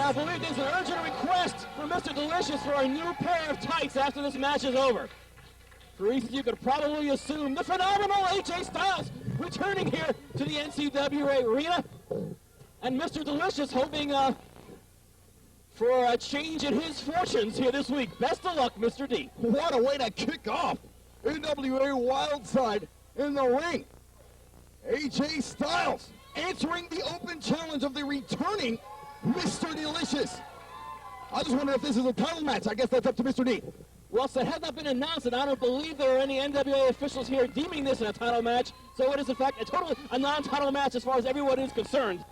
I believe there's an urgent request from Mr. Delicious for a new pair of tights after this match is over. For reasons you could probably assume, the phenomenal AJ Styles returning here to the NWA arena. And Mr. Delicious hoping for a change in his fortunes here this week. Best of luck, Mr. D. What a way to kick off NWA Wildside in the ring. AJ Styles answering the open challenge of the returning Mr. Delicious. I just wonder if this is a title match. I guess that's up to Mr. D. Well, so it has not been announced, and I don't believe there are any NWA officials here deeming this a title match. So it is, in fact, a non-title match as far as everyone is concerned.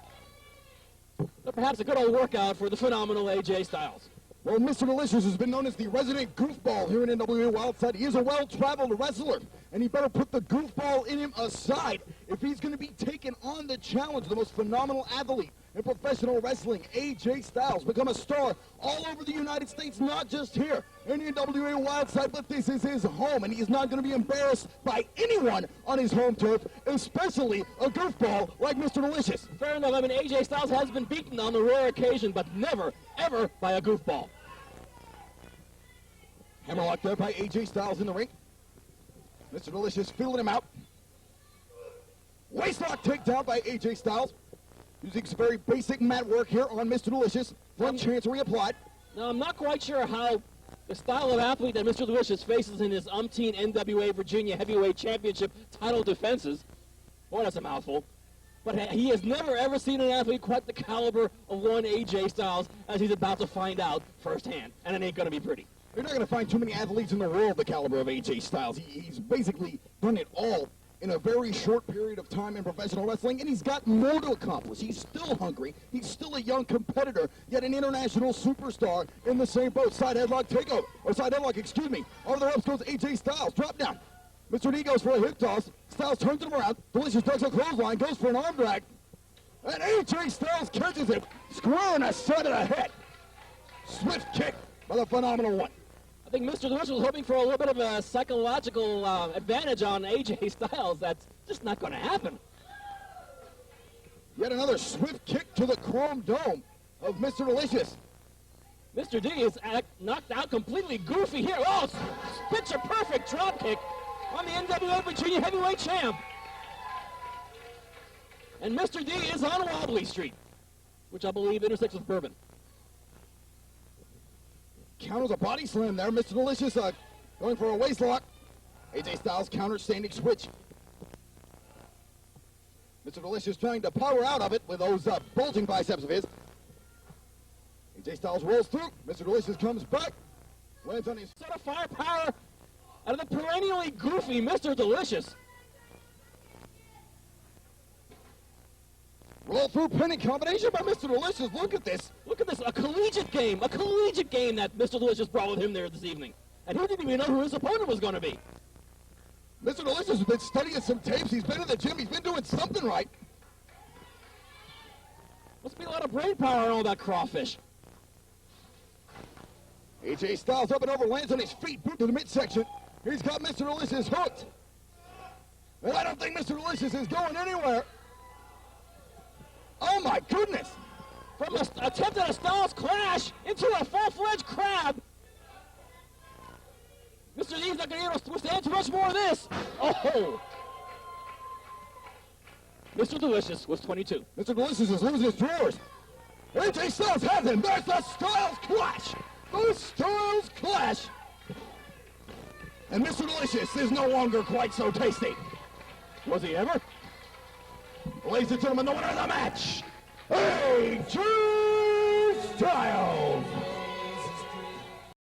But perhaps a good old workout for the phenomenal AJ Styles. Well, Mr. Delicious has been known as the resident goofball here in NWA Wildside. He is a well-traveled wrestler, and he better put the goofball in him aside if he's going to be taking on the challenge, the most phenomenal athlete in professional wrestling, AJ Styles, become a star all over the United States, not just here in NWA Wildside, but this is his home, and he is not going to be embarrassed by anyone on his home turf, especially a goofball like Mr. Delicious. Fair enough. I mean, AJ Styles has been beaten on the rare occasion, but never, ever by a goofball. Hammerlock there by AJ Styles in the ring. Mr. Delicious feeling him out. Waistlock takedown by AJ Styles. Using some very basic mat work here on Mr. Delicious. One chancery applied. Now, I'm not quite sure how the style of athlete that Mr. Delicious faces in his umpteen NWA Virginia Heavyweight Championship title defenses. Boy, that's a mouthful. But he has never, ever seen an athlete quite the caliber of one AJ Styles, as he's about to find out firsthand. And it ain't going to be pretty. You're not going to find too many athletes in the world the caliber of AJ Styles. He's basically done it all in a very short period of time in professional wrestling, and he's got more to accomplish. He's still hungry. He's still a young competitor, yet an international superstar in the same boat. Side headlock takeover, or side headlock, excuse me. Over the ropes goes AJ Styles. Drop down. Mr. D goes for a hip toss. Styles turns him around. Delicious ducks a clothesline, goes for an arm drag. And AJ Styles catches it, square in the side of the head. Swift kick by the phenomenal one. I think Mr. Delicious was hoping for a little bit of a psychological advantage on AJ Styles. That's just not going to happen. Yet another swift kick to the chrome dome of Mr. Delicious. Mr. D is knocked out completely goofy here. Oh, picture-perfect drop kick on the NWA Virginia Heavyweight Champ. And Mr. D is on Wobbly Street, which I believe intersects with Bourbon. Counters a body slam there. Mr. Delicious going for a waist lock. AJ Styles counter standing switch. Mr. Delicious trying to power out of it with those bulging biceps of his. AJ Styles rolls through. Mr. Delicious comes back. Lands on his set of firepower out of the perennially goofy Mr. Delicious. Roll through pinning combination by Mr. Delicious. Look at this. Look at this. A collegiate game that Mr. Delicious brought with him there this evening. And he didn't even know who his opponent was going to be. Mr. Delicious has been studying some tapes. He's been in the gym. He's been doing something right. Must be a lot of brain power in all that crawfish. AJ Styles up and over, lands on his feet, boot to the midsection. He's got Mr. Delicious hooked. And I don't think Mr. Delicious is going anywhere. Oh my goodness! From an attempt at a Styles clash into a full-fledged crab. Mr. D's not going to be able to withstand too much more of this. Oh! Mr. Delicious was 22. Mr. Delicious is losing his drawers. AJ Styles has him. There's the Styles clash. The Styles clash. And Mr. Delicious is no longer quite so tasty. Was he ever? Ladies and gentlemen, the winner of the match, AJ Styles.